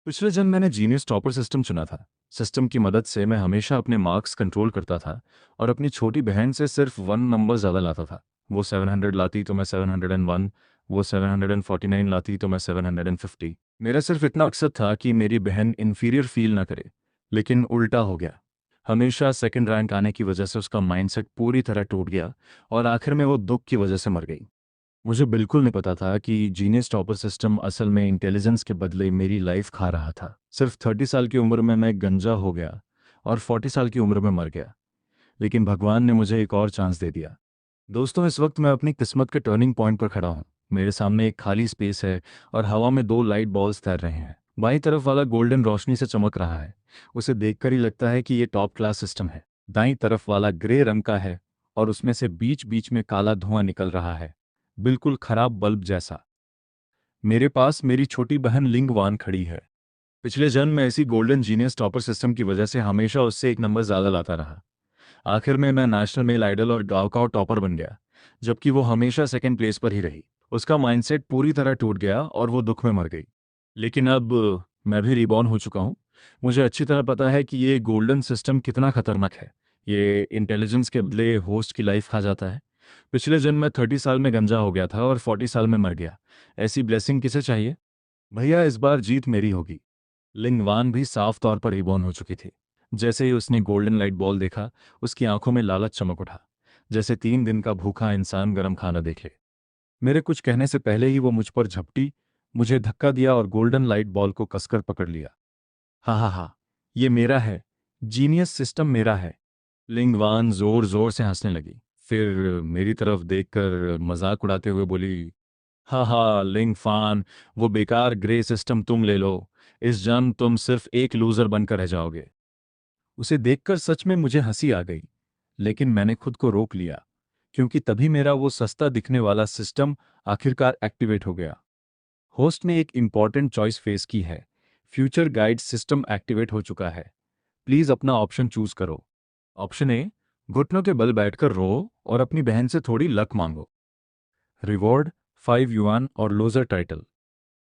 पिछले जन्म मैंने जीनियस टॉपर सिस्टम चुना था। सिस्टम की मदद से मैं हमेशा अपने मार्क्स कंट्रोल करता था और अपनी छोटी बहन से सिर्फ 1 नंबर ज़्यादा लाता था। वो 700 लाती तो मैं 701, वो 749 लाती तो मैं 750। मेरा सिर्फ इतना मकसद था कि मेरी बहन इन्फीरियर फील ना करे। लेकिन उल्टा हो गया। हमेशा सेकंड रैंक आने की वजह से उसका माइंडसेट पूरी तरह टूट गया और आखिर में वो दुख की वजह से मर गई। मुझे बिल्कुल नहीं पता था कि जीनियस टॉपर सिस्टम असल में इंटेलिजेंस के बदले मेरी लाइफ खा रहा था। सिर्फ 30 साल की उम्र में मैं गंजा हो गया और 40 साल की उम्र में मर गया। लेकिन भगवान ने मुझे एक और चांस दे दिया। दोस्तों, इस वक्त मैं अपनी किस्मत के टर्निंग पॉइंट पर खड़ा हूँ। मेरे सामने एक खाली स्पेस है और हवा में दो लाइट बॉल्स तैर रहे हैं। बाईं तरफ वाला गोल्डन रोशनी से चमक रहा है। उसे देखकर ही लगता है कि ये टॉप क्लास सिस्टम है। दाईं तरफ वाला ग्रे रंग का है और उसमें से बीच बीच में काला धुआं निकल रहा है, बिल्कुल खराब बल्ब जैसा। मेरे पास मेरी छोटी बहन लिंग वान खड़ी है। पिछले जन्म में ऐसी गोल्डन जीनियस टॉपर सिस्टम की वजह से हमेशा उससे 1 नंबर ज़्यादा लाता रहा। आखिर में मैं नेशनल मेल आइडल और गाँव का टॉपर बन गया, जबकि वो हमेशा सेकंड प्लेस पर ही रही। उसका माइंडसेट पूरी तरह टूट गया और वो दुख में मर गई। लेकिन अब मैं भी रिबॉर्न हो चुका हूँ। मुझे अच्छी तरह पता है कि ये गोल्डन सिस्टम कितना खतरनाक है। ये इंटेलिजेंस के बदले होस्ट की लाइफ खा जाता है। पिछले जन्म में 30 साल में गंजा हो गया था और 40 साल में मर गया। ऐसी ब्लेसिंग किसे चाहिए? भैया, इस बार जीत मेरी होगी। लिंगवान भी साफ तौर पर रिबॉर्न हो चुकी थी। जैसे ही उसने गोल्डन लाइट बॉल देखा, उसकी आंखों में लालच चमक उठा, जैसे 3 दिन का भूखा इंसान गर्म खाना देखे। मेरे कुछ कहने से पहले ही वो मुझ पर झपटी, मुझे धक्का दिया और गोल्डन लाइट बॉल को कसकर पकड़ लिया। हा हा हा, ये मेरा है। जीनियस सिस्टम मेरा है। लिंगवान जोर जोर से हंसने लगी। फिर मेरी तरफ देखकर मजाक उड़ाते हुए बोली, हा हा लिंग फान, वो बेकार ग्रे सिस्टम तुम ले लो। इस जन्म तुम सिर्फ एक लूजर बनकर रह जाओगे। उसे देखकर सच में मुझे हंसी आ गई, लेकिन मैंने खुद को रोक लिया, क्योंकि तभी मेरा वो सस्ता दिखने वाला सिस्टम आखिरकार एक्टिवेट हो गया। होस्ट ने एक इंपॉर्टेंट चॉइस फेस की है। फ्यूचर गाइड सिस्टम एक्टिवेट हो चुका है। प्लीज अपना ऑप्शन चूज करो। ऑप्शन ए, घुटनों के बल बैठकर रो और अपनी बहन से थोड़ी लक मांगो। रिवॉर्ड 5 युआन और लोजर टाइटल।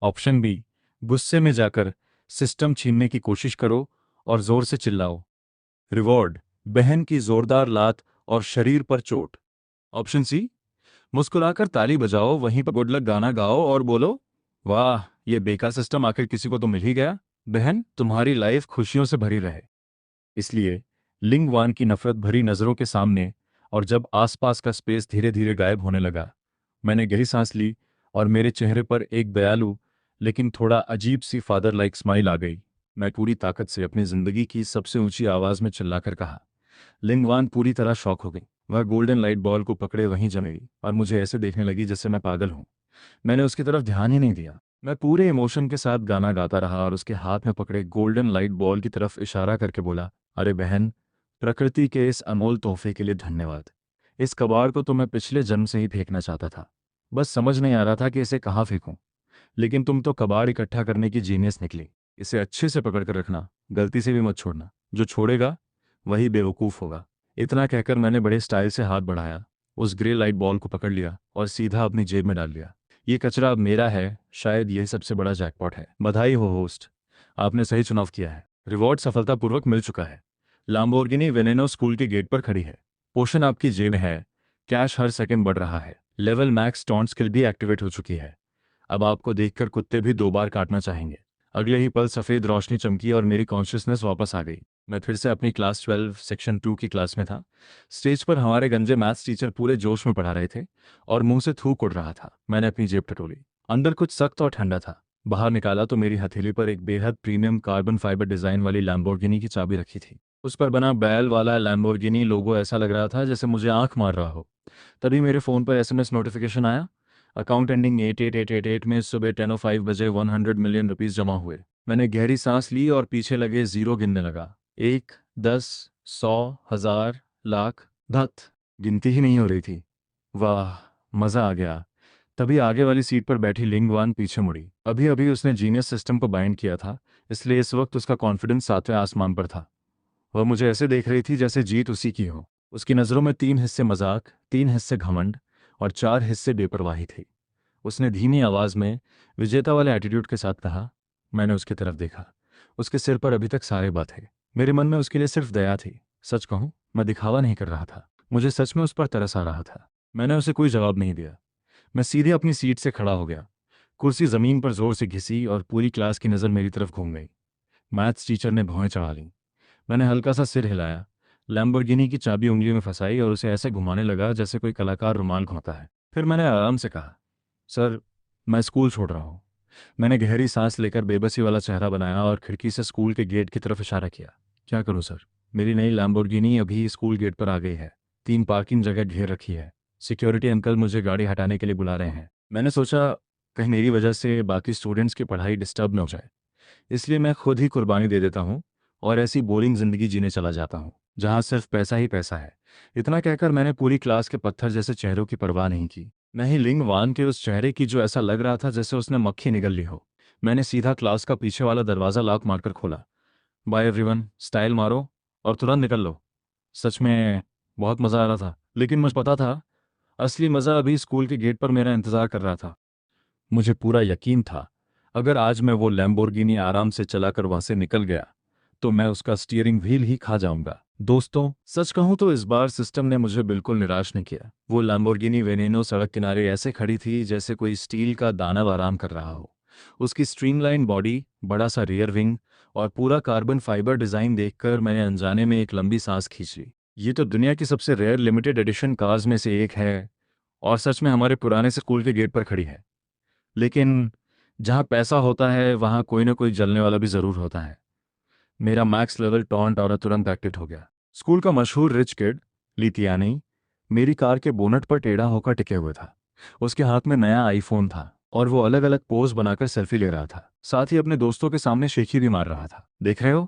ऑप्शन बी, गुस्से में जाकर सिस्टम छीनने की कोशिश करो और जोर से चिल्लाओ। रिवॉर्ड, बहन की जोरदार लात और शरीर पर चोट। ऑप्शन सी, मुस्कुराकर ताली बजाओ, वहीं पर गुड लक गाना गाओ और बोलो, वाह ये बेकार सिस्टम आखिर किसी को तो मिल ही गया। बहन, तुम्हारी लाइफ खुशियों से भरी रहे। इसलिए लिंगवान की नफरत भरी नजरों के सामने और जब आसपास का स्पेस धीरे धीरे गायब होने लगा, मैंने गहरी सांस ली और मेरे चेहरे पर एक दयालु लेकिन थोड़ा अजीब सी फादर लाइक स्माइल आ गई। मैं पूरी ताकत से अपनी जिंदगी की सबसे ऊंची आवाज में चिल्लाकर कहा। लिंगवान पूरी तरह शॉक हो गई। वह गोल्डन लाइट बॉल को पकड़े वहीं जम गई और मुझे ऐसे देखने लगी जैसे मैं पागल हूं। मैंने उसकी तरफ ध्यान ही नहीं दिया। मैं पूरे इमोशन के साथ गाना गाता रहा और उसके हाथ में पकड़े गोल्डन लाइट बॉल की तरफ इशारा करके बोला, अरे बहन, प्रकृति के इस अनमोल तोहफे के लिए धन्यवाद। इस कबाड़ को तो मैं पिछले जन्म से ही फेंकना चाहता था। बस समझ नहीं आ रहा था कि इसे कहाँ फेंकूं। लेकिन तुम तो कबाड़ इकट्ठा करने की जीनियस निकली। इसे अच्छे से पकड़ कर रखना, गलती से भी मत छोड़ना। जो छोड़ेगा वही बेवकूफ़ होगा। इतना कहकर मैंने बड़े स्टाइल से हाथ बढ़ाया, उस ग्रे लाइट बॉल को पकड़ लिया और सीधा अपनी जेब में डाल लिया। ये कचरा अब मेरा है। शायद यही सबसे बड़ा जैकपॉट है। बधाई हो होस्ट, आपने सही चुनाव किया है। रिवॉर्ड सफलतापूर्वक मिल चुका है। लाम्बोर्गिनी वेनेनो स्कूल के गेट पर खड़ी है। पोशन आपकी जेब में है। कैश हर सेकंड बढ़ रहा है। लेवल मैक्स टॉन्ट स्किल भी एक्टिवेट हो चुकी है। अब आपको देखकर कुत्ते भी 2 बार काटना चाहेंगे। अगले ही पल सफ़ेद रोशनी चमकी और मेरी कॉन्शियसनेस वापस आ गई। मैं फिर से अपनी क्लास 12 सेक्शन 2 की क्लास में था। स्टेज पर हमारे गंजे मैथ्स टीचर पूरे जोश में पढ़ा रहे थे और मुंह से थूक उड़ रहा था। मैंने अपनी जेब टटोली। अंदर कुछ सख्त और ठंडा था। बाहर निकाला तो मेरी हथेली पर एक बेहद प्रीमियम कार्बन फाइबर डिज़ाइन वाली लैम्बोर्गिनी की चाबी रखी थी। उस पर बना बैल वाला लैम्बोर्गिनी लोगो ऐसा लग रहा था जैसे मुझे आंख मार रहा हो। तभी मेरे फ़ोन पर एसएमएस नोटिफिकेशन आया। अकाउंट एंडिंग 8888 में सुबह 10:05 बजे 100 मिलियन रुपीस जमा हुए। मैंने गहरी सांस ली और पीछे लगे जीरो गिनने लगा। 1, 10, 100, 1000, लाख। धत, गिनती ही नहीं हो रही थी। वाह, मज़ा आ गया। तभी आगे वाली सीट पर बैठी लिंगवान पीछे मुड़ी। अभी अभी उसने जीनियस सिस्टम को बाइंड किया था, इसलिए इस वक्त उसका कॉन्फिडेंस 7वें आसमान पर था। वह मुझे ऐसे देख रही थी जैसे जीत उसी की हो। उसकी नज़रों में 3 हिस्से मजाक, 3 हिस्से घमंड और 4 हिस्से बेपरवाही थी। उसने धीमी आवाज में विजेता वाले एटीट्यूड के साथ कहा, मैंने उसकी तरफ देखा। उसके सिर पर अभी तक सारे बात थे। मेरे मन में उसके लिए सिर्फ दया थी। सच कहूं, मैं दिखावा नहीं कर रहा था, मुझे सच में उस पर तरस आ रहा था। मैंने उसे कोई जवाब नहीं दिया। मैं सीधे अपनी सीट से खड़ा हो गया। कुर्सी जमीन पर जोर से घिसी और पूरी क्लास की नज़र मेरी तरफ घूम गई। मैथ्स टीचर ने भौहें चढ़ा लीं। मैंने हल्का सा सिर हिलाया, लैम्बोर्गिनी की चाबी उंगली में फंसाई और उसे ऐसे घुमाने लगा जैसे कोई कलाकार रुमाल घुमाता है। फिर मैंने आराम से कहा, सर, मैं स्कूल छोड़ रहा हूँ। मैंने गहरी सांस लेकर बेबसी वाला चेहरा बनाया और खिड़की से स्कूल के गेट की तरफ इशारा किया। क्या करूँ सर? मेरी नई लैम्बोर्गिनी अभी स्कूल गेट पर आ गई है। 3 पार्किंग जगह घेर रखी है। सिक्योरिटी अंकल मुझे गाड़ी हटाने के लिए बुला रहे हैं। मैंने सोचा कहीं मेरी वजह से बाकी स्टूडेंट्स की पढ़ाई डिस्टर्ब न हो जाए, इसलिए मैं खुद ही कुर्बानी दे देता हूँ और ऐसी बोरिंग ज़िंदगी जीने चला जाता हूँ जहाँ सिर्फ पैसा ही पैसा है। इतना कहकर मैंने पूरी क्लास के पत्थर जैसे चेहरों की परवाह नहीं की, न ही लिंग वान के उस चेहरे की जो ऐसा लग रहा था जैसे उसने मक्खी निगल ली हो। मैंने सीधा क्लास का पीछे वाला दरवाज़ा लॉक मारकर खोला। बाय एवरीवन, स्टाइल मारो और तुरंत निकल लो। सच में बहुत मज़ा आ रहा था, लेकिन मुझे पता था असली मज़ा अभी स्कूल के गेट पर मेरा इंतज़ार कर रहा था। मुझे पूरा यकीन था, अगर आज मैं वो लैम्बोर्गिनी आराम से चलाकर वहां से निकल गया तो मैं उसका स्टीयरिंग व्हील ही खा जाऊंगा। दोस्तों, सच कहूं तो इस बार सिस्टम ने मुझे बिल्कुल निराश नहीं किया। वो लैम्बोर्गिनी वेनेनो सड़क किनारे ऐसे खड़ी थी जैसे कोई स्टील का दानव आराम कर रहा हो। उसकी स्ट्रीमलाइन बॉडी, बड़ा सा रियर विंग और पूरा कार्बन फाइबर डिज़ाइन देखकर मैंने अनजाने में एक लंबी सांस खींची। ये तो दुनिया की सबसे रेयर लिमिटेड एडिशन कार्स में से एक है और सच में हमारे पुराने स्कूल के गेट पर खड़ी है। लेकिन जहाँ पैसा होता है वहाँ कोई ना कोई जलने वाला भी ज़रूर होता है। मेरा मैक्स लेवल टॉन्ट और तुरंत एक्टिव हो गया। स्कूल का मशहूर रिच किड लिथियानी मेरी कार के बोनट पर टेढ़ा होकर टिके हुए था। उसके हाथ में नया आईफोन था और वो अलग अलग पोज बनाकर सेल्फी ले रहा था, साथ ही अपने दोस्तों के सामने शेखी भी मार रहा था। देख रहे हो,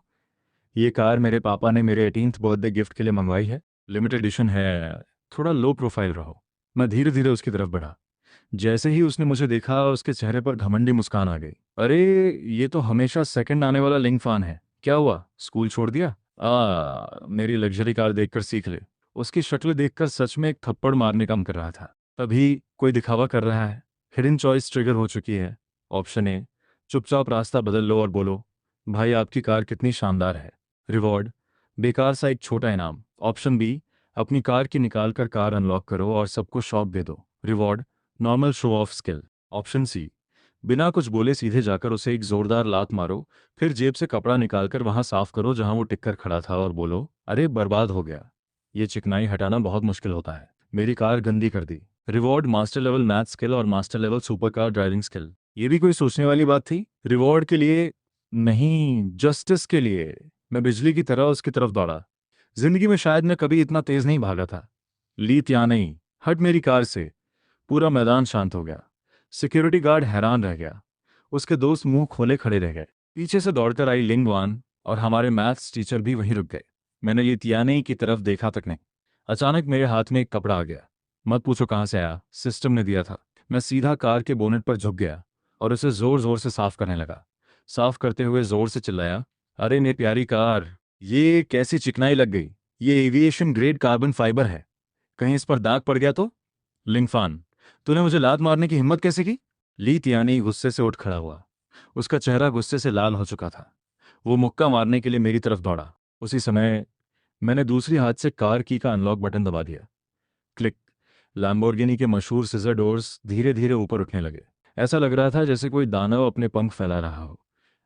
ये कार मेरे पापा ने मेरे 18th बर्थडे गिफ्ट के लिए मंगवाई है। लिमिटेड एडिशन है, थोड़ा लो प्रोफाइल रहो। मैं धीरे धीरे उसकी तरफ बढ़ा। जैसे ही उसने मुझे देखा उसके चेहरे पर घमंडी मुस्कान आ गई। अरे, ये तो हमेशा सेकंड आने वाला लिंग फान है। क्या हुआ, स्कूल छोड़ दिया? मेरी लग्जरी कार देखकर सीख ले। उसकी शक्ल देखकर सच में एक थप्पड़ मारने का मन कर रहा था। तभी कोई दिखावा कर रहा है। हिडन चॉइस ट्रिगर हो चुकी है। ऑप्शन ए, चुपचाप रास्ता बदल लो और बोलो, भाई आपकी कार कितनी शानदार है। रिवॉर्ड, बेकार सा एक छोटा इनाम। ऑप्शन बी, अपनी कार की निकाल कर कार अनलॉक करो और सबको शॉक दे दो। Reward, normal show off skill. Option C, बिना कुछ बोले सीधे जाकर उसे एक जोरदार लात मारो, फिर जेब से कपड़ा निकालकर वहां साफ करो जहां वो टिककर खड़ा था और बोलो, अरे बर्बाद हो गया। ये चिकनाई हटाना बहुत मुश्किल होता है। मेरी कार गंदी कर दी। Reward, master level math skill और master level super car driving skill. ये भी कोई सोचने वाली बात थी। रिवॉर्ड के लिए नहीं, जस्टिस के लिए मैं बिजली की तरह उसकी तरफ दौड़ा। जिंदगी में शायद मैं कभी इतना तेज नहीं भागा था। लीत या नहीं, हट मेरी कार से। पूरा मैदान शांत हो गया। सिक्योरिटी गार्ड हैरान रह गया। उसके दोस्त मुंह खोले खड़े रह गए। पीछे से दौड़कर आई लिंगवान और हमारे मैथ्स टीचर भी वहीं रुक गए। मैंने ये तियाने की तरफ देखा तक नहीं। अचानक मेरे हाथ में एक कपड़ा आ गया। मत पूछो कहाँ से आया, सिस्टम ने दिया था। मैं सीधा कार के बोनेट पर झुक गया और उसे जोर जोर से साफ करने लगा। साफ करते हुए जोर से चिल्लाया, अरे मेरी प्यारी कार, ये कैसी चिकनाई लग गई। ये एविएशन ग्रेड कार्बन फाइबर है, कहीं इस पर दाग पड़ गया तो? लिंगफान, तूने मुझे लात मारने की हिम्मत कैसे की? ली तियानी गुस्से से उठ खड़ा हुआ। उसका चेहरा गुस्से से लाल हो चुका था। वो मुक्का मारने के लिए मेरी तरफ दौड़ा। उसी समय मैंने दूसरी हाथ से कार की का अनलॉक बटन दबा दिया। क्लिक। लैम्बोर्गिनी के मशहूर सीजर डोर्स धीरे धीरे ऊपर उठने लगे। ऐसा लग रहा था जैसे कोई दानव अपने पंख फैला रहा हो।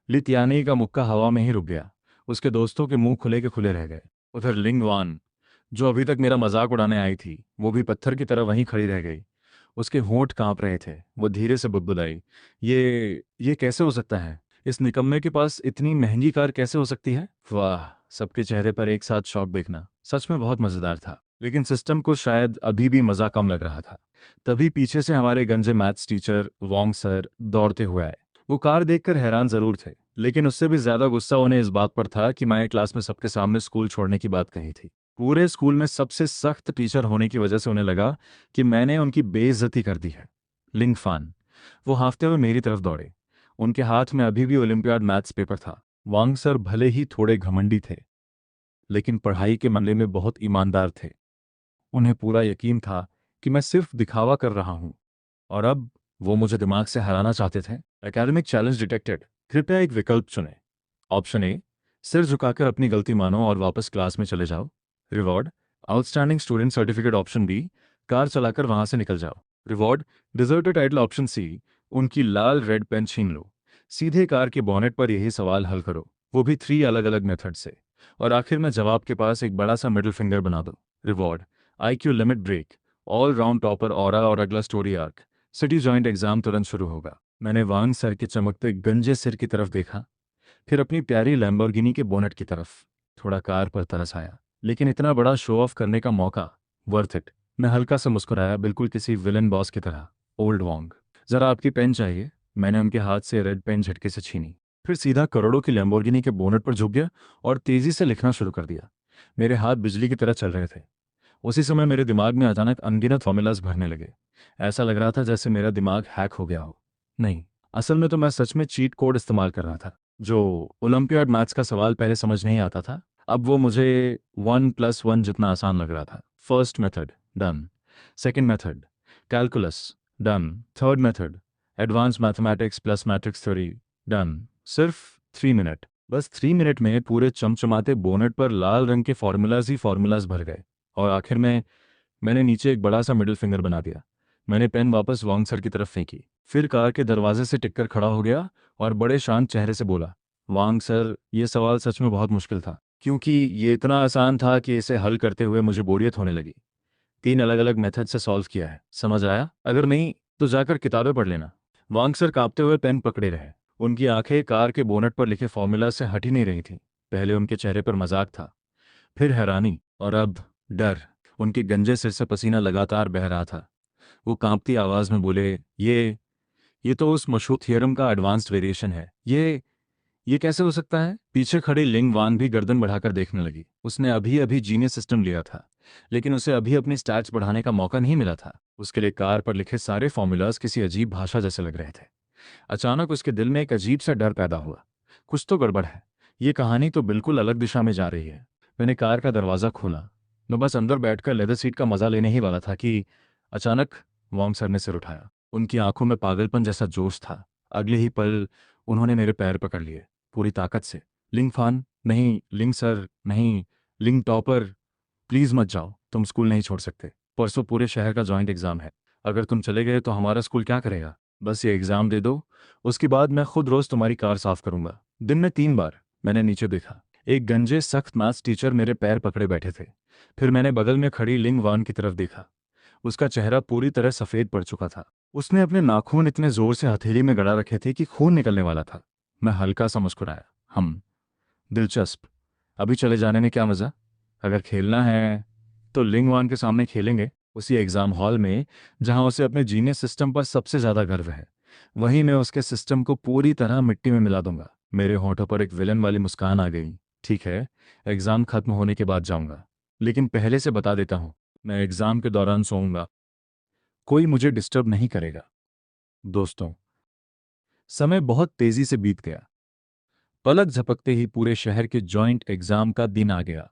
लिथियानी का मुक्का हवा में ही रुक गया। उसके दोस्तों के मुंह खुले के खुले रह गए। उधर लिंगवान, जो अभी तक मेरा मजाक उड़ाने आई थी, वो भी पत्थर की तरह वहीं खड़ी रह गई। उसके होंठ कांप रहे थे। वो धीरे से बुदबुदाई, ये कैसे हो सकता है? इस निकम्मे के पास इतनी महंगी कार कैसे हो सकती है? वाह, सबके चेहरे पर एक साथ शौक देखना सच में बहुत मजेदार था। लेकिन सिस्टम को शायद अभी भी मजा कम लग रहा था। तभी पीछे से हमारे गंजे मैथ्स टीचर वोंग सर दौड़ते हुए आए। वो कार देखकर हैरान जरूर थे, लेकिन उससे भी ज्यादा गुस्सा उन्हें इस बात पर था कि मैं क्लास में सबके सामने स्कूल छोड़ने की बात कही थी। पूरे स्कूल में सबसे सख्त टीचर होने की वजह से उन्हें लगा कि मैंने उनकी बेइज्जती कर दी है। लिंगफान, वो हाँफते हुए मेरी तरफ दौड़े। उनके हाथ में अभी भी ओलंपियाड मैथ्स पेपर था। वांग सर भले ही थोड़े घमंडी थे, लेकिन पढ़ाई के मामले में बहुत ईमानदार थे। उन्हें पूरा यकीन था कि मैं सिर्फ दिखावा कर रहा हूं, और अब वो मुझे दिमाग से हराना चाहते थे। Academic challenge detected. कृपया एक विकल्प चुनें। ऑप्शन ए, सिर झुकाकर अपनी गलती मानो और वापस क्लास में चले जाओ। Reward, outstanding student certificate. Option B, car चलाकर वहां से निकल जाओ। Reward, deserter title. Option C, उनकी लाल रेड पेन छीन लो। सीधे कार के बॉनेट पर यही सवाल हल करो, वो भी 3 अलग अलग मेथड से। और आखिर में जवाब के पास एक बड़ा सा मिडिल फिंगर बना दो। Reward, IQ limit break, all round topper aura और अगला story arc. City joint exam तुरंत शुरू होगा। मैंने वांग सर के चमकते गंजे सिर की तरफ देखा, फिर अपनी प्यारी लैम्बोर्गिनी के बोनेट की तरफ। थोड़ा कार पर तरस आया, लेकिन इतना बड़ा शो ऑफ करने का मौका, वर्थ इट। मैं हल्का सा मुस्कुराया, बिल्कुल किसी विलन बॉस की तरह। ओल्ड वॉन्ग, जरा आपकी पेन चाहिए। मैंने उनके हाथ से रेड पेन झटके से छीनी, फिर सीधा करोड़ों की लैम्बोर्गिनी के बोनेट पर झुक गया और तेजी से लिखना शुरू कर दिया। मेरे हाथ बिजली की तरह चल रहे थे। उसी समय मेरे दिमाग में अचानक अनगिनत फॉर्मूलाज भरने लगे। ऐसा लग रहा था जैसे मेरा दिमाग हैक हो गया हो। नहीं, असल में तो मैं सच में चीट कोड इस्तेमाल कर रहा था। जो ओलंपियाड मैथ्स का सवाल पहले समझ नहीं आता था, अब वो मुझे 1+1 जितना आसान लग रहा था। First method done, second method calculus done, third method advance mathematics plus matrix theory done. सिर्फ 3 मिनट, बस 3 मिनट में पूरे चमचमाते बोनेट पर लाल रंग के फॉर्मूलाज ही फॉर्मूलाज भर गए। और आखिर में मैंने नीचे एक बड़ा सा मिडिल फिंगर बना दिया। मैंने पेन वापस वांग सर की तरफ फेंकी, फिर कार के दरवाजे से टिककर खड़ा हो गया और बड़े शांत चेहरे से बोला, वांग सर, ये सवाल सच में बहुत मुश्किल था, क्योंकि ये इतना आसान था कि इसे हल करते हुए मुझे बोरियत होने लगी। 3 अलग अलग मेथड से सॉल्व किया है, समझ आया? अगर नहीं तो जाकर किताबें पढ़ लेना। वांग सर कांपते हुए पेन पकड़े रहे। उनकी आंखें कार के बोनट पर लिखे फॉर्मूला से हट ही नहीं रही थी। पहले उनके चेहरे पर मजाक था, फिर हैरानी, और अब डर। उनके गंजे सिर से पसीना लगातार बह रहा था। वो कांपती आवाज में बोले, ये तो उस मशहूर थियरम का एडवांस्ड वेरिएशन है। ये कैसे हो सकता है? पीछे खड़ी लिंग वान भी गर्दन बढ़ाकर देखने लगी। उसने अभी अभी जीनियस सिस्टम लिया था, लेकिन उसे अभी अपनी स्टैट्स बढ़ाने का मौका नहीं मिला था। उसके लिए कार पर लिखे सारे फॉर्मूलाज किसी अजीब भाषा जैसे लग रहे थे। अचानक उसके दिल में एक अजीब सा डर पैदा हुआ। कुछ तो गड़बड़ है, ये कहानी तो बिल्कुल अलग दिशा में जा रही है। मैंने कार का दरवाज़ा खोला। मैं बस अंदर बैठकर लेदर सीट का मजा लेने ही वाला था कि अचानक वॉन्ग सर ने सिर उठाया। उनकी आंखों में पागलपन जैसा जोश था। अगले ही पल उन्होंने मेरे पैर पकड़ लिए, पूरी ताकत से। लिंग फान नहीं, लिंग सर नहीं, लिंग टॉपर, प्लीज मत जाओ, तुम स्कूल नहीं छोड़ सकते। परसों पूरे शहर का जॉइंट एग्जाम है। अगर तुम चले गए तो हमारा स्कूल क्या करेगा? बस ये एग्जाम दे दो, उसके बाद मैं खुद रोज तुम्हारी कार साफ करूंगा, दिन में 3 बार। मैंने नीचे देखा। एक गंजे सख्त मैथ्स टीचर मेरे पैर पकड़े बैठे थे। फिर मैंने बगल में खड़ी लिंग वान की तरफ देखा। उसका चेहरा पूरी तरह सफेद पड़ चुका था। उसने अपने नाखून इतने जोर से हथेली में गड़ा रखे थे कि खून निकलने वाला था। मैं हल्का सा मुस्कुराया। हम दिलचस्प, अभी चले जाने में क्या मजा? अगर खेलना है तो लिंग वान के सामने खेलेंगे, उसी एग्जाम हॉल में जहां उसे अपने जीनियस सिस्टम पर सबसे ज्यादा गर्व है। वहीं मैं उसके सिस्टम को पूरी तरह मिट्टी में मिला दूंगा। मेरे होठों पर एक विलन वाली मुस्कान आ गई। ठीक है, एग्जाम खत्म होने के बाद जाऊंगा, लेकिन पहले से बता देता हूं, मैं एग्जाम के दौरान सोऊंगा, कोई मुझे डिस्टर्ब नहीं करेगा। दोस्तों, समय बहुत तेजी से बीत गया। पलक झपकते ही पूरे शहर के जॉइंट एग्जाम का दिन आ गया।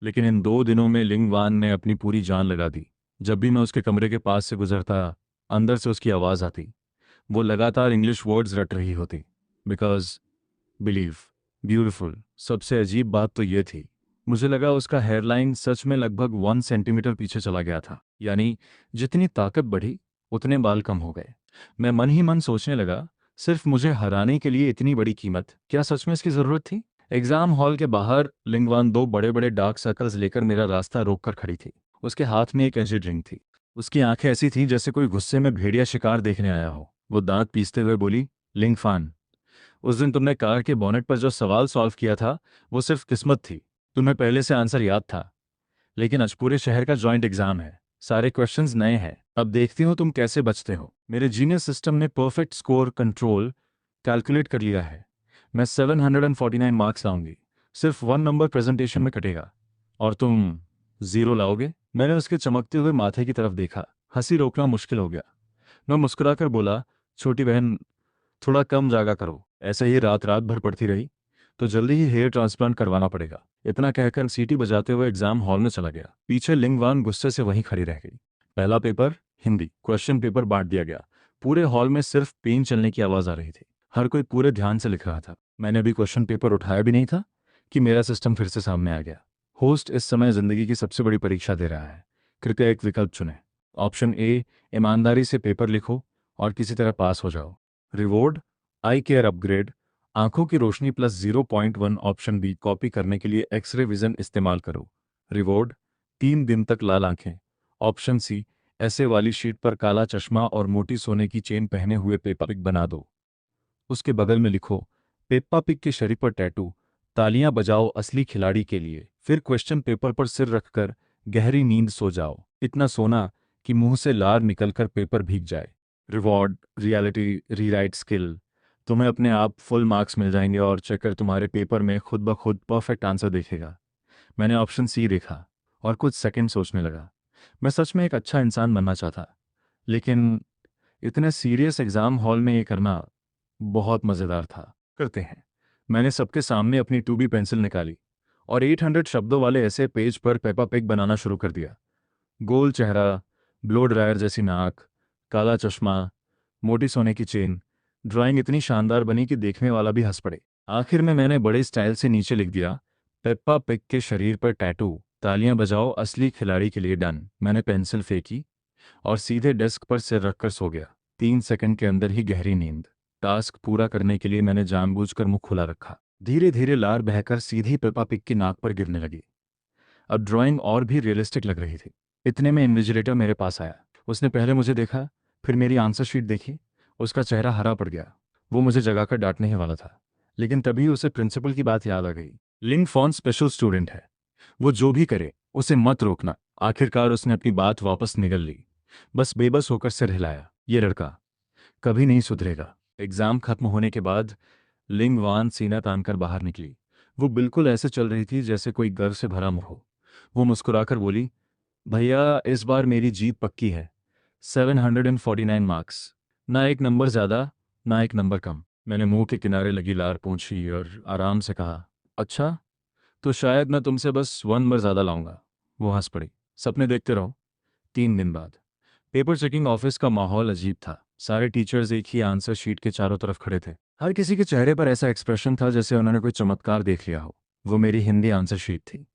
लेकिन इन 2 दिनों में लिंगवान ने अपनी पूरी जान लगा दी। जब भी मैं उसके कमरे के पास से गुजरता, अंदर से उसकी आवाज़ आती। वो लगातार इंग्लिश वर्ड्स रट रही होती। Because, believe, beautiful. सबसे अजीब बात तो ये थी, मुझे लगा उसका हेयरलाइन सच में लगभग 1 सेंटीमीटर पीछे चला गया था। यानी जितनी ताकत बढ़ी, उतने बाल कम हो गए। मैं मन ही मन सोचने लगा, सिर्फ मुझे हराने के लिए इतनी बड़ी कीमत, क्या सच में इसकी ज़रूरत थी? एग्जाम हॉल के बाहर लिंगवान 2 बड़े-बड़े डार्क सर्कल्स लेकर मेरा रास्ता रोककर खड़ी थी। उसके हाथ में एक एनर्जी ड्रिंक थी। उसकी आंखें ऐसी थीं जैसे कोई गुस्से में भेड़िया शिकार देखने आया हो। वो दांत पीसते हुए बोली, लिंगफान, उस दिन तुमने कार के बॉनेट पर जो सवाल सॉल्व किया था, वो सिर्फ किस्मत थी। तुम्हें पहले से आंसर याद था। लेकिन आज पूरे शहर का जॉइंट एग्जाम है, सारे क्वेश्चंस नए हैं। अब देखती हो तुम कैसे बचते हो। मेरे जीनियस सिस्टम ने परफेक्ट स्कोर कंट्रोल कैलकुलेट कर लिया है। मैं 749 मार्क्स लाऊंगी। सिर्फ 1 नंबर प्रेजेंटेशन में कटेगा, और तुम 0 लाओगे। मैंने उसके चमकते हुए माथे की तरफ देखा। हंसी रोकना मुश्किल हो गया। मैं मुस्कुराकर बोला, छोटी बहन, थोड़ा कम जागा करो। ऐसे ही रात रात भर पड़ती रही तो जल्दी ही हेयर ट्रांसप्लांट करवाना पड़ेगा। इतना कहकर सीटी बजाते हुए एग्जाम हॉल में चला गया। पीछे लिंगवान गुस्से से वहीं खड़ी रह गई। पहला पेपर हिंदी, क्वेश्चन पेपर बांट दिया गया। पूरे हॉल में सिर्फ पेन चलने की आवाज आ रही थी। हर कोई पूरे ध्यान से लिख रहा था। मैंने अभी क्वेश्चन पेपर उठाया भी नहीं था कि मेरा सिस्टम फिर से सामने आ गया। होस्ट इस समय ज़िंदगी की सबसे बड़ी परीक्षा दे रहा है। कृपया एक विकल्प चुनें। ऑप्शन ए, ईमानदारी से पेपर लिखो और किसी तरह पास हो जाओ। रिवॉर्ड, आई केयर अपग्रेड, आंखों की रोशनी प्लस 0.1। ऑप्शन बी, कॉपी करने के लिए एक्सरे विजन इस्तेमाल करो। रिवॉर्ड, 3 दिन तक लाल आंखें। ऑप्शन सी, ऐसे वाली शीट पर काला चश्मा और मोटी सोने की चेन पहने हुए पेपर पिक बना दो। उसके बगल में लिखो, पेप्पा पिग के शरीर पर टैटू, तालियां बजाओ असली खिलाड़ी के लिए। फिर क्वेश्चन पेपर पर सिर रखकर गहरी नींद सो जाओ, इतना सोना कि मुंह से लार निकलकर पेपर भीग जाए। रिवॉर्ड, रियलिटी रीराइट स्किल, तुम्हें अपने आप फुल मार्क्स मिल जाएंगे और चेकर तुम्हारे पेपर में खुद ब खुद परफेक्ट आंसर देखेगा। मैंने ऑप्शन सी देखा और कुछ सेकंड सोचने लगा। मैं सच में एक अच्छा इंसान बनना चाहता, लेकिन इतने सीरियस एग्जाम हॉल में ये करना बहुत मज़ेदार था। करते हैं। मैंने सबके सामने अपनी 2B पेंसिल निकाली और 800 शब्दों वाले ऐसे पेज पर पेपा पिग बनाना शुरू कर दिया। गोल चेहरा, ब्लो ड्रायर जैसी नाक, काला चश्मा, मोटी सोने की चेन। ड्राइंग इतनी शानदार बनी कि देखने वाला भी हंस पड़े। आखिर में मैंने बड़े स्टाइल से नीचे लिख दिया, पेप्पा पिग के शरीर पर टैटू, तालियां बजाओ असली खिलाड़ी के लिए डन। मैंने पेंसिल फेंकी और सीधे डेस्क पर सिर रखकर सो गया। 3 सेकंड के अंदर ही गहरी नींद। टास्क पूरा करने के लिए मैंने जानबूझकर मुंह खुला रखा। धीरे धीरे लार बहकर सीधी पेप्पा पिग की नाक पर गिरने लगी। अब ड्राइंग और भी रियलिस्टिक लग रही थी। इतने में इन्विजिलेटर मेरे पास आया। उसने पहले मुझे देखा, फिर मेरी आंसर शीट देखी। उसका चेहरा हरा पड़ गया। वो मुझे जगाकर डांटने ही वाला था, लेकिन तभी उसे प्रिंसिपल की बात याद आ गई। लिंग फॉन स्पेशल स्टूडेंट है, वो जो भी करे उसे मत रोकना। आखिरकार उसने अपनी बात वापस निगल ली। बस बेबस होकर सिर हिलाया। ये लड़का कभी नहीं सुधरेगा। एग्जाम खत्म होने के बाद लिंग वान सीना तानकर बाहर निकली। वो बिल्कुल ऐसे चल रही थी जैसे कोई गर्व से भरा मुंह हो। वो मुस्कुराकर बोली, भैया इस बार मेरी जीत पक्की है। 749 मार्क्स, ना एक नंबर ज़्यादा ना एक नंबर कम। मैंने मुंह के किनारे लगी लार पोंछी और आराम से कहा, अच्छा तो शायद मैं तुमसे बस 1 नंबर ज़्यादा लाऊंगा। वो हंस पड़ी। सपने देखते रहो। 3 दिन बाद पेपर चेकिंग ऑफिस का माहौल अजीब था। सारे टीचर्स एक ही आंसर शीट के चारों तरफ खड़े थे। हर किसी के चेहरे पर ऐसा एक्सप्रेशन था जैसे उन्होंने कोई चमत्कार देख लिया हो। वो मेरी हिंदी आंसर शीट थी,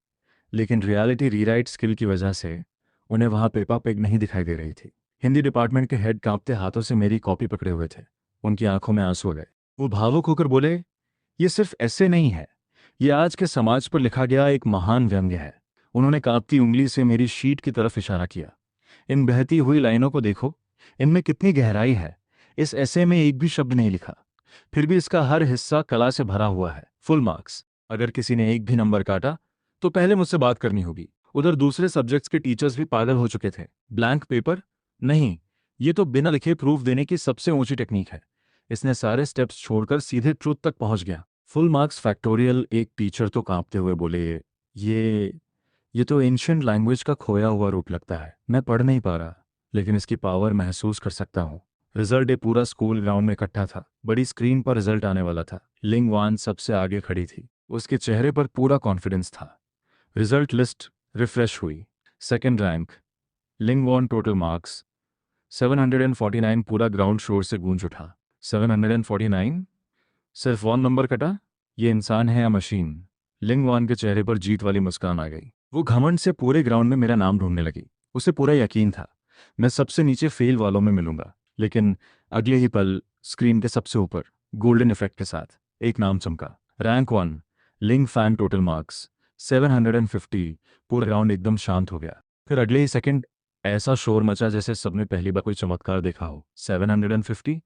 लेकिन रियलिटी रीराइट स्किल की वजह से उन्हें वहाँ पेपा पेग नहीं दिखाई दे रही थी। हिंदी डिपार्टमेंट के हेड कांपते हाथों से मेरी कॉपी पकड़े हुए थे। उनकी आंखों में आंसू आ गए। वो भावुक होकर बोले, ये सिर्फ ऐसे नहीं है, ये आज के समाज पर लिखा गया एक महान व्यंग्य है। उन्होंने कांपती उंगली से मेरी शीट की तरफ इशारा किया। इन बहती हुई लाइनों को देखो, इनमें कितनी गहराई है। इस ऐसे में एक भी शब्द नहीं लिखा, फिर भी इसका हर हिस्सा कला से भरा हुआ है। Full marks. अगर किसी ने एक भी नंबर काटा तो पहले मुझसे बात करनी होगी। उधर दूसरे सब्जेक्ट्स के टीचर्स भी पागल हो चुके थे। ब्लैंक पेपर नहीं, ये तो बिना लिखे प्रूफ देने की सबसे ऊंची टेक्निक है। इसने सारे स्टेप्स छोड़कर सीधे ट्रूथ तक पहुंच गया। Full marks factorial. एक टीचर तो कांपते हुए बोले, ये तो एंशिएंट लैंग्वेज का खोया हुआ रूप लगता है। मैं पढ़ नहीं पा रहा, लेकिन इसकी पावर महसूस कर सकता हूँ। रिजल्ट डे पूरा स्कूल ग्राउंड में इकट्ठा था। बड़ी स्क्रीन पर रिजल्ट आने वाला था। लिंग वान सबसे आगे खड़ी थी। उसके चेहरे पर पूरा कॉन्फिडेंस था। रिजल्ट लिस्ट रिफ्रेश हुई। सेकंड रैंक लिंग वान, टोटल मार्क्स 749। पूरा ग्राउंड शोर से गूंज उठा। 749? सिर्फ 1 नंबर कटा? ये इंसान है या मशीन? लिंग वान के चेहरे पर जीत वाली मुस्कान आ गई। वो घमंड से पूरे ग्राउंड में मेरा नाम ढूंढने लगी। उसे पूरा यकीन था मैं सबसे नीचे फेल वालों में मिलूंगा। लेकिन अगले ही पल स्क्रीन के सबसे ऊपर गोल्डन इफेक्ट के साथ एक नाम चमका। रैंक 1 लिंग फैन, टोटल मार्क्स 750। पूरा ग्राउंड एकदम शांत हो गया। फिर अगले ही सेकंड ऐसा शोर मचा जैसे सबने पहली बार कोई चमत्कार देखा हो। 750?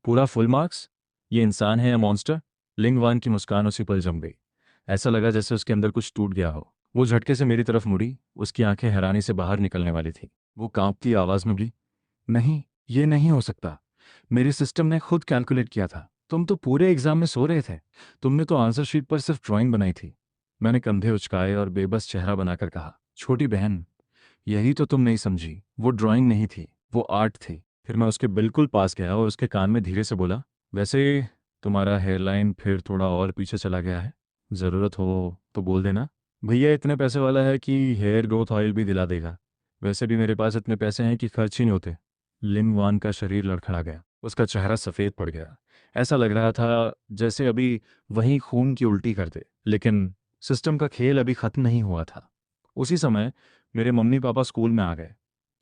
पूरा फुल मार्क्स? ये इंसान है या मॉन्स्टर? लिंग वान की मुस्कान उसी पल जम गई। ऐसा लगा जैसे उसके अंदर कुछ टूट गया हो। वो झटके से मेरी तरफ मुड़ी। उसकी आंखें हैरानी से बाहर निकलने वाली थी। वो कांपती आवाज में बोली, नहीं, ये नहीं हो सकता। मेरे सिस्टम ने खुद कैलकुलेट किया था। तुम तो पूरे एग्जाम में सो रहे थे। तुमने तो आंसर शीट पर सिर्फ ड्राइंग बनाई थी। मैंने कंधे उचकाए और बेबस चेहरा बनाकर कहा, छोटी बहन, यही तो तुम नहीं समझी। वो ड्राइंग नहीं थी, वो आर्ट थी। फिर मैं उसके बिल्कुल पास गया और उसके कान में धीरे से बोला, वैसे तुम्हारा हेयरलाइन फिर थोड़ा और पीछे चला गया है। ज़रूरत हो तो बोल देना। भैया इतने पैसे वाला है कि हेयर ग्रोथ ऑयल भी दिला देगा। वैसे भी मेरे पास इतने पैसे हैं कि खर्च ही नहीं होते। लिंग वान का शरीर लड़खड़ा गया। उसका चेहरा सफ़ेद पड़ गया। ऐसा लग रहा था जैसे अभी वही खून की उल्टी कर दे। लेकिन सिस्टम का खेल अभी ख़त्म नहीं हुआ था। उसी समय मेरे मम्मी पापा स्कूल में आ गए,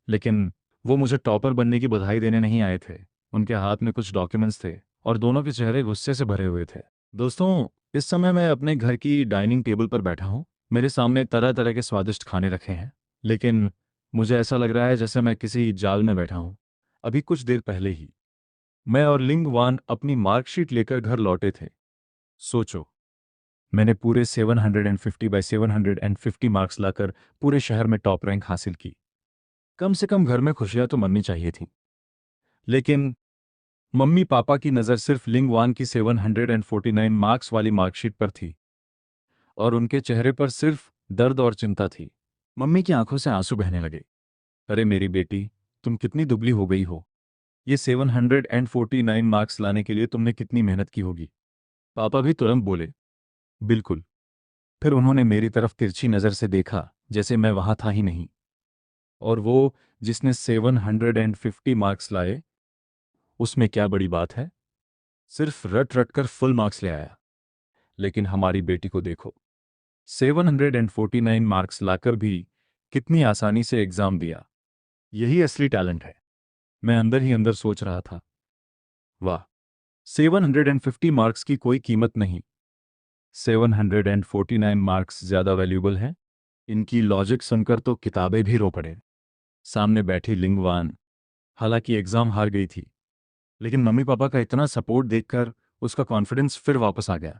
लेकिन वो मुझे टॉपर बनने की बधाई देने नहीं आए थे। उनके हाथ में कुछ डॉक्यूमेंट्स थे और दोनों के चेहरे गुस्से से भरे हुए थे। दोस्तों, इस समय मैं अपने घर की डाइनिंग टेबल पर बैठा हूँ। मेरे सामने तरह तरह के स्वादिष्ट खाने रखे हैं, लेकिन मुझे ऐसा लग रहा है जैसे मैं किसी जाल में बैठा हूँ। अभी कुछ देर पहले ही मैं और लिंग वान अपनी मार्कशीट लेकर घर लौटे थे। सोचो, मैंने पूरे 750/750 मार्क्स लाकर पूरे शहर में टॉप रैंक हासिल की। कम से कम घर में खुशियां तो मननी चाहिए थी। लेकिन मम्मी पापा की नज़र सिर्फ लिंग वान की 749 मार्क्स वाली मार्कशीट पर थी और उनके चेहरे पर सिर्फ दर्द और चिंता थी। मम्मी की आंखों से आंसू बहने लगे। अरे मेरी बेटी, तुम कितनी दुबली हो गई हो। ये 749 मार्क्स लाने के लिए तुमने कितनी मेहनत की होगी। पापा भी तुरंत बोले, बिल्कुल। फिर उन्होंने मेरी तरफ तिरछी नज़र से देखा, जैसे मैं वहां था ही नहीं। और वो जिसने 750 मार्क्स लाए, उसमें क्या बड़ी बात है। सिर्फ रट रट कर फुल मार्क्स ले आया। लेकिन हमारी बेटी को देखो, 749 मार्क्स लाकर भी कितनी आसानी से एग्जाम दिया। यही असली टैलेंट है। मैं अंदर ही अंदर सोच रहा था, वाह, 750 मार्क्स की कोई कीमत नहीं, 749 मार्क्स ज्यादा वैल्यूबल है। इनकी लॉजिक सुनकर तो किताबें भी रो पड़े। सामने बैठी लिंगवान हालांकि एग्जाम हार गई थी, लेकिन मम्मी पापा का इतना सपोर्ट देखकर उसका कॉन्फिडेंस फिर वापस आ गया।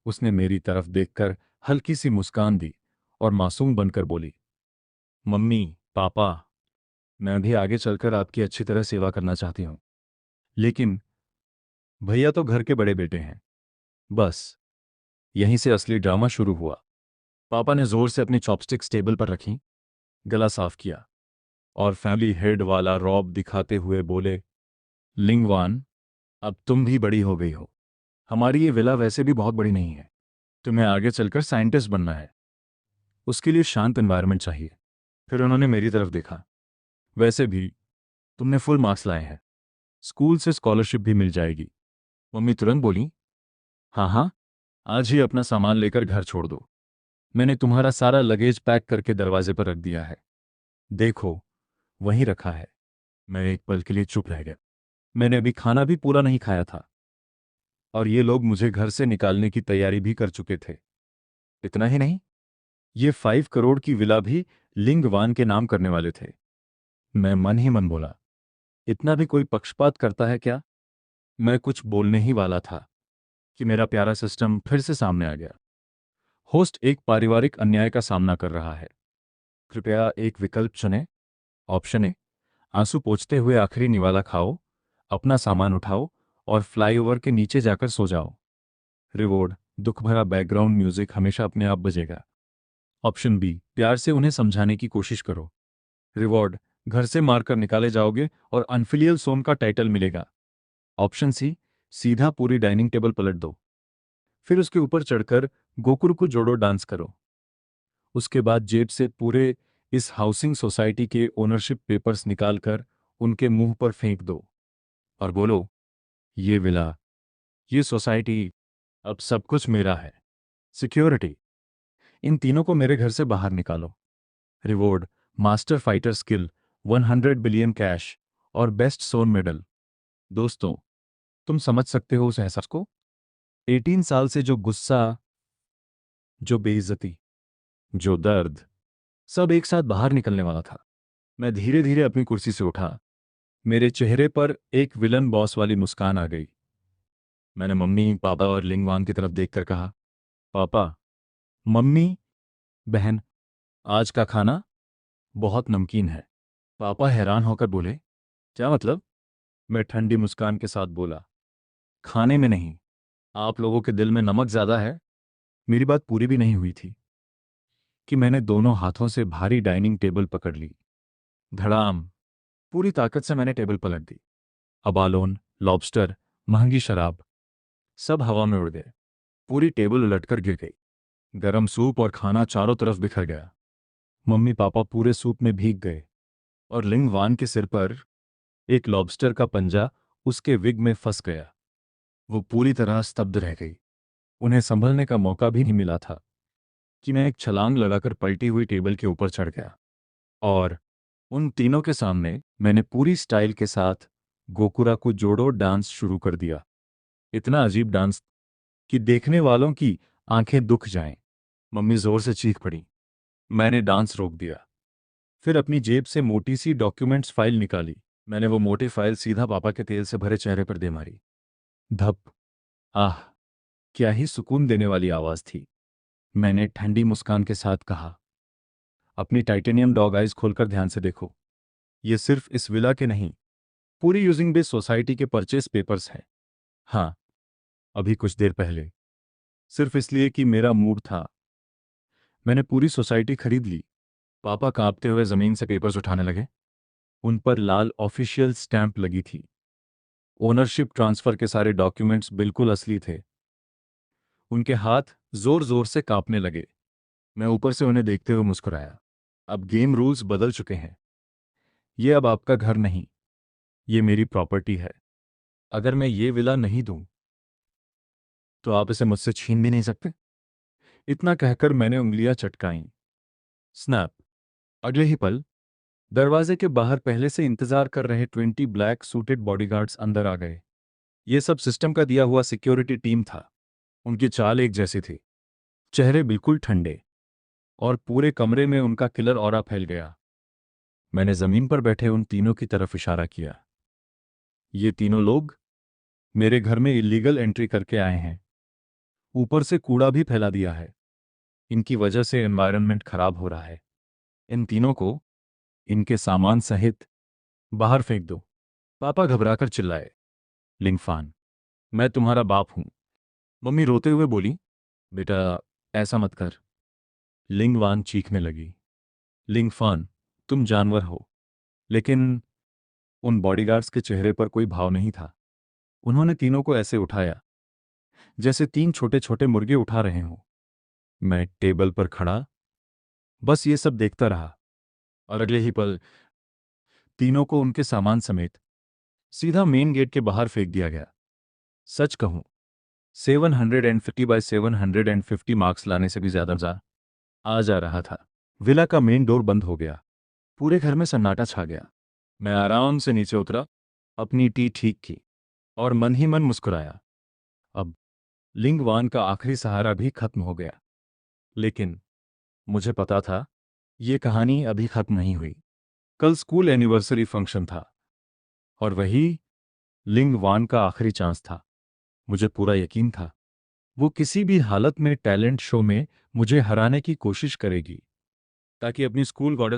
उसने मेरी तरफ देखकर हल्की सी मुस्कान दी और मासूम बनकर बोली, मम्मी पापा, मैं भी आगे चलकर आपकी अच्छी तरह सेवा करना चाहती हूँ, लेकिन भैया तो घर के बड़े बेटे हैं। बस यहीं से असली ड्रामा शुरू हुआ। पापा ने जोर से अपनी चॉपस्टिक्स टेबल पर रखी, गला साफ किया और फैमिली हेड वाला रौब दिखाते हुए बोले, लिंगवान, अब तुम भी बड़ी हो गई हो। हमारी ये विला वैसे भी बहुत बड़ी नहीं है। तुम्हें आगे चलकर साइंटिस्ट बनना है। उसके लिए शांत एनवायरनमेंट चाहिए। फिर उन्होंने मेरी तरफ देखा। वैसे भी तुमने फुल मार्क्स लाए हैं, स्कूल से स्कॉलरशिप भी मिल जाएगी। मम्मी तुरंत बोली, हाँ हाँ, आज ही अपना सामान लेकर घर छोड़ दो। मैंने तुम्हारा सारा लगेज पैक करके दरवाजे पर रख दिया है। देखो, वहीं रखा है। मैं एक पल के लिए चुप रह गया। मैंने अभी खाना भी पूरा नहीं खाया था और ये लोग मुझे घर से निकालने की तैयारी भी कर चुके थे। इतना ही नहीं, ये 5 करोड़ की विला भी लिंगवान के नाम करने वाले थे। मैं मन ही मन बोला, इतना भी कोई पक्षपात करता है क्या। मैं कुछ बोलने ही वाला था कि मेरा प्यारा सिस्टम फिर से सामने आ गया। होस्ट एक पारिवारिक अन्याय का सामना कर रहा है। कृपया एक विकल्प चुनें। ऑप्शन ए, आंसू पोंछते हुए आखिरी निवाला खाओ, अपना सामान उठाओ और फ्लाईओवर के नीचे जाकर सो जाओ। रिवॉर्ड, दुख भरा बैकग्राउंड म्यूजिक हमेशा अपने आप बजेगा। ऑप्शन बी, प्यार से उन्हें समझाने की कोशिश करो। रिवॉर्ड, घर से मारकर निकाले जाओगे और अनफिलियल सोन का टाइटल मिलेगा। ऑप्शन सी, सीधा पूरी डाइनिंग टेबल पलट दो, फिर उसके ऊपर चढ़कर गोकुर को जोड़ो डांस करो। उसके बाद जेब से पूरे इस हाउसिंग सोसाइटी के ओनरशिप पेपर्स निकालकर उनके मुंह पर फेंक दो और बोलो, ये विला, ये सोसाइटी, अब सब कुछ मेरा है। सिक्योरिटी, इन तीनों को मेरे घर से बाहर निकालो। Reward, master fighter skill, 100 billion cash और बेस्ट सोन मेडल। दोस्तों, तुम समझ सकते हो उस एहसास को। 18 साल से जो गुस्सा, जो बेइज्जती, जो दर्द, सब एक साथ बाहर निकलने वाला था। मैं धीरे धीरे अपनी कुर्सी से उठा। मेरे चेहरे पर एक विलन बॉस वाली मुस्कान आ गई। मैंने मम्मी पापा और लिंगवान की तरफ देखकर कहा, पापा, मम्मी, बहन, आज का खाना बहुत नमकीन है। पापा हैरान होकर बोले, क्या मतलब। मैं ठंडी मुस्कान के साथ बोला, खाने में नहीं, आप लोगों के दिल में नमक ज्यादा है। मेरी बात पूरी भी नहीं हुई थी कि मैंने दोनों हाथों से भारी डाइनिंग टेबल पकड़ ली। धड़ाम, पूरी ताकत से मैंने टेबल पलट दी। अबालोन, लॉबस्टर, महंगी शराब, सब हवा में उड़ गए। पूरी टेबल उलटकर गिर गई। गरम सूप और खाना चारों तरफ बिखर गया। मम्मी पापा पूरे सूप में भीग गए और लिंग वान के सिर पर एक लॉबस्टर का पंजा उसके विग में फंस गया। वो पूरी तरह स्तब्ध रह गई। उन्हें संभलने का मौका भी नहीं मिला था कि मैं एक छलांग लगाकर पलटी हुई टेबल के ऊपर चढ़ गया और उन तीनों के सामने मैंने पूरी स्टाइल के साथ गोकुरा को जोड़ो डांस शुरू कर दिया। इतना अजीब डांस कि देखने वालों की आंखें दुख जाएं। मम्मी जोर से चीख पड़ी। मैंने डांस रोक दिया। फिर अपनी जेब से मोटी सी डॉक्यूमेंट्स फाइल निकाली। मैंने वो मोटी फाइल सीधा पापा के तेल से भरे चेहरे पर दे मारी। धप। आह, क्या ही सुकून देने वाली आवाज थी। मैंने ठंडी मुस्कान के साथ कहा, अपनी टाइटेनियम डॉग आइज खोलकर ध्यान से देखो। ये सिर्फ इस विला के नहीं, पूरी यूजिंग बेस सोसाइटी के परचेस पेपर्स हैं। हाँ, अभी कुछ देर पहले, सिर्फ इसलिए कि मेरा मूड था, मैंने पूरी सोसाइटी खरीद ली। पापा कांपते हुए जमीन से पेपर्स उठाने लगे। उन पर लाल ऑफिशियल स्टैंप लगी थी। ओनरशिप ट्रांसफर के सारे डॉक्यूमेंट्स बिल्कुल असली थे। उनके हाथ जोर जोर से कांपने लगे। मैं ऊपर से उन्हें देखते हुए मुस्कुराया। अब गेम रूल्स बदल चुके हैं। ये अब आपका घर नहीं, ये मेरी प्रॉपर्टी है। अगर मैं ये विला नहीं दूं तो आप इसे मुझसे छीन भी नहीं सकते। इतना कहकर मैंने उंगलियां चटकाईं। स्नैप। अगले ही पल दरवाजे के बाहर पहले से इंतजार कर रहे 20 ब्लैक सूटेड बॉडीगार्ड्स अंदर आ गए। ये सब सिस्टम का दिया हुआ सिक्योरिटी टीम था। उनकी चाल एक जैसी थी, चेहरे बिल्कुल ठंडे, और पूरे कमरे में उनका किलर ऑरा फैल गया। मैंने जमीन पर बैठे उन तीनों की तरफ इशारा किया। ये तीनों लोग मेरे घर में इलीगल एंट्री करके आए हैं। ऊपर से कूड़ा भी फैला दिया है। इनकी वजह से एनवायरनमेंट खराब हो रहा है। इन तीनों को इनके सामान सहित बाहर फेंक दो। पापा घबराकर चिल्लाए, लिंगफान, मैं तुम्हारा बाप हूं। मम्मी रोते हुए बोली, बेटा ऐसा मत कर। लिंगवान चीखने लगी, लिंगफान, तुम जानवर हो। लेकिन उन बॉडीगार्ड्स के चेहरे पर कोई भाव नहीं था। उन्होंने तीनों को ऐसे उठाया जैसे तीन छोटे छोटे मुर्गे उठा रहे हों। मैं टेबल पर खड़ा बस ये सब देखता रहा और अगले ही पल तीनों को उनके सामान समेत सीधा मेन गेट के बाहर फेंक दिया गया। सच कहूं, 750 बाय 750 मार्क्स लाने से भी ज्यादा मजा आ जा रहा था। विला का मेन डोर बंद हो गया। पूरे घर में सन्नाटा छा गया। मैं आराम से नीचे उतरा, अपनी टी ठीक की और मन ही मन मुस्कुराया। अब लिंगवान का आखिरी सहारा भी खत्म हो गया। लेकिन मुझे पता था, ये कहानी अभी खत्म नहीं हुई। कल स्कूल एनिवर्सरी फंक्शन था और वही लिंगवान का आखिरी चांस था। मुझे पूरा यकीन था, वो किसी भी हालत में टैलेंट शो में मुझे हराने की कोशिश करेगी ताकि अपनी स्कूल गॉडेस